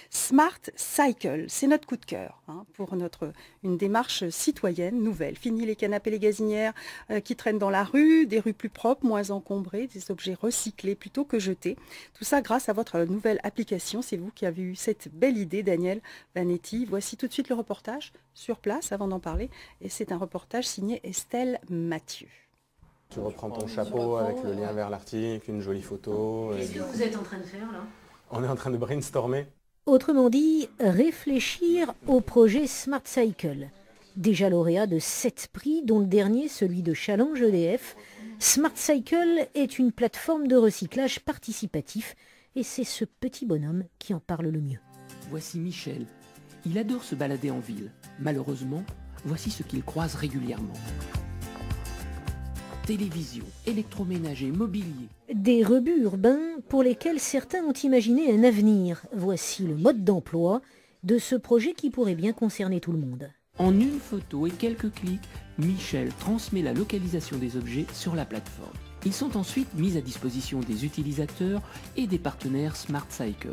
Smart Cycle, c'est notre coup de cœur pour une démarche citoyenne nouvelle. Fini les canapés, les gazinières qui traînent dans la rue, des rues plus propres, moins encombrées, des objets recyclés plutôt que jetés. Tout ça grâce à votre nouvelle application. C'est vous qui avez eu cette belle idée, Daniel Vanetti. Voici tout de suite le reportage sur place avant d'en parler. Et c'est un reportage signé Estelle Mathieu. Tu reprends ton chapeau avec le lien vers l'article, une jolie photo. Qu'est-ce que vous êtes en train de faire là? On est en train de brainstormer. Autrement dit, réfléchir au projet Smart Cycle. Déjà lauréat de 7 prix, dont le dernier, celui de Challenge EDF, Smart Cycle est une plateforme de recyclage participatif et c'est ce petit bonhomme qui en parle le mieux. Voici Michel. Il adore se balader en ville. Malheureusement, voici ce qu'il croise régulièrement. Télévision, électroménager, mobilier. Des rebuts urbains pour lesquels certains ont imaginé un avenir. Voici le mode d'emploi de ce projet qui pourrait bien concerner tout le monde. En une photo et quelques clics, Michel transmet la localisation des objets sur la plateforme. Ils sont ensuite mis à disposition des utilisateurs et des partenaires Smart Cycle.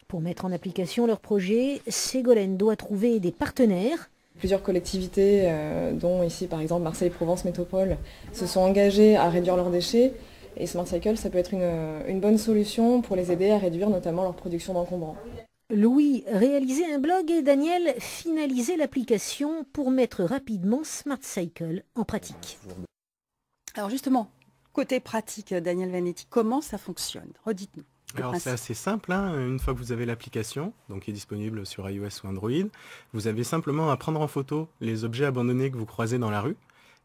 Pour mettre en application leur projet, Ségolène doit trouver des partenaires. Plusieurs collectivités, dont ici par exemple Marseille-Provence Métropole, se sont engagées à réduire leurs déchets. Et Smart Cycle, ça peut être une bonne solution pour les aider à réduire notamment leur production d'encombrants. Louis réalisait un blog et Daniel finalisait l'application pour mettre rapidement Smart Cycle en pratique. Alors justement, côté pratique, Daniel Vanetti, comment ça fonctionne? Redites-nous. Alors c'est assez simple, une fois que vous avez l'application, donc qui est disponible sur iOS ou Android, vous avez simplement à prendre en photo les objets abandonnés que vous croisez dans la rue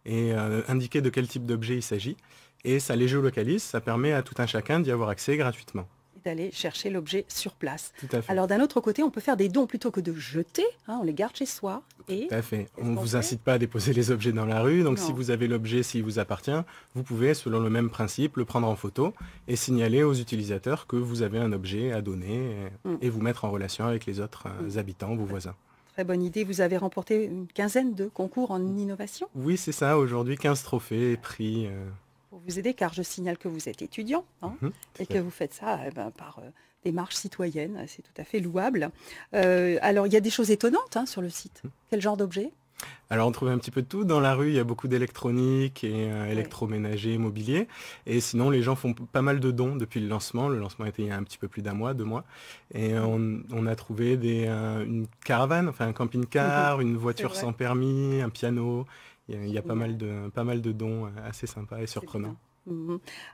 et indiquer de quel type d'objet il s'agit. Et ça les géolocalise, ça permet à tout un chacun d'y avoir accès gratuitement. D'aller chercher l'objet sur place. Tout à fait. Alors d'un autre côté, on peut faire des dons plutôt que de jeter, on les garde chez soi. Et tout à fait. On ne vous incite pas à déposer les objets dans la rue, donc si vous avez l'objet, s'il vous appartient, vous pouvez, selon le même principe, le prendre en photo et signaler aux utilisateurs que vous avez un objet à donner et vous mettre en relation avec les autres habitants, vos voisins. Très bonne idée. Vous avez remporté une quinzaine de concours en innovation? Oui, c'est ça. Aujourd'hui, 15 trophées et prix. Pour vous aider, car je signale que vous êtes étudiant et que vous faites ça par démarche citoyenne. C'est tout à fait louable. Alors, il y a des choses étonnantes sur le site. Quel genre d'objet? Alors, on trouve un petit peu de tout. Dans la rue, il y a beaucoup d'électronique et électroménager, mobilier. Et sinon, les gens font pas mal de dons depuis le lancement. Le lancement était il y a un petit peu plus d'un mois, 2 mois. Et on a trouvé une caravane, enfin un camping-car, une voiture sans permis, un piano. Il y a pas mal de dons assez sympas et surprenants.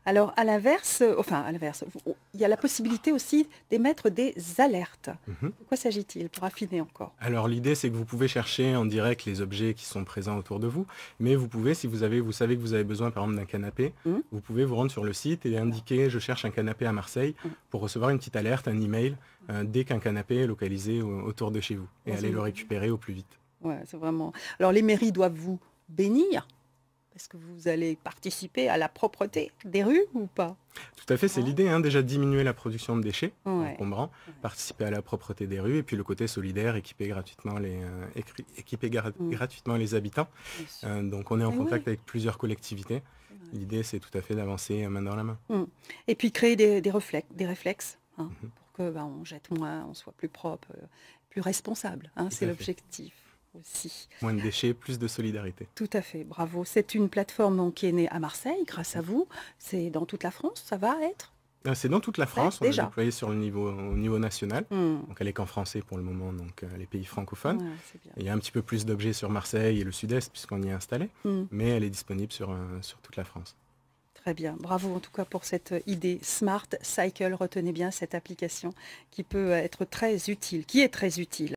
Alors, à l'inverse, il y a la possibilité aussi d'émettre des alertes. De quoi s'agit-il pour affiner encore? Alors, l'idée, c'est que vous pouvez chercher en direct les objets qui sont présents autour de vous, mais vous pouvez, si vous savez que vous avez besoin, par exemple, d'un canapé, vous pouvez vous rendre sur le site et indiquer « Je cherche un canapé à Marseille » pour recevoir une petite alerte, un email, dès qu'un canapé est localisé autour de chez vous et aller le récupérer au plus vite. Ouais, c'est vraiment... Alors, les mairies doivent vous bénir? Est-ce que vous allez participer à la propreté des rues ou pas? Tout à fait, c'est l'idée, déjà diminuer la production de déchets encombrants, participer à la propreté des rues et puis le côté solidaire, équiper gratuitement les habitants. Donc on est en contact avec plusieurs collectivités. L'idée, c'est tout à fait d'avancer main dans la main. Et puis créer des réflexes pour qu'on jette moins, on soit plus propre, plus responsable. C'est l'objectif. Aussi. Moins de déchets, plus de solidarité. Tout à fait, bravo. C'est une plateforme qui est née à Marseille, grâce à vous. C'est dans toute la France, ça va être? C'est dans toute la France, on déjà l'a déployé au niveau national. Donc elle est qu'en français pour le moment, donc les pays francophones. Il y a un petit peu plus d'objets sur Marseille et le sud-est puisqu'on y est installé, mais elle est disponible sur toute la France. Très bien, bravo en tout cas pour cette idée Smart Cycle. Retenez bien cette application qui peut être très utile, qui est très utile.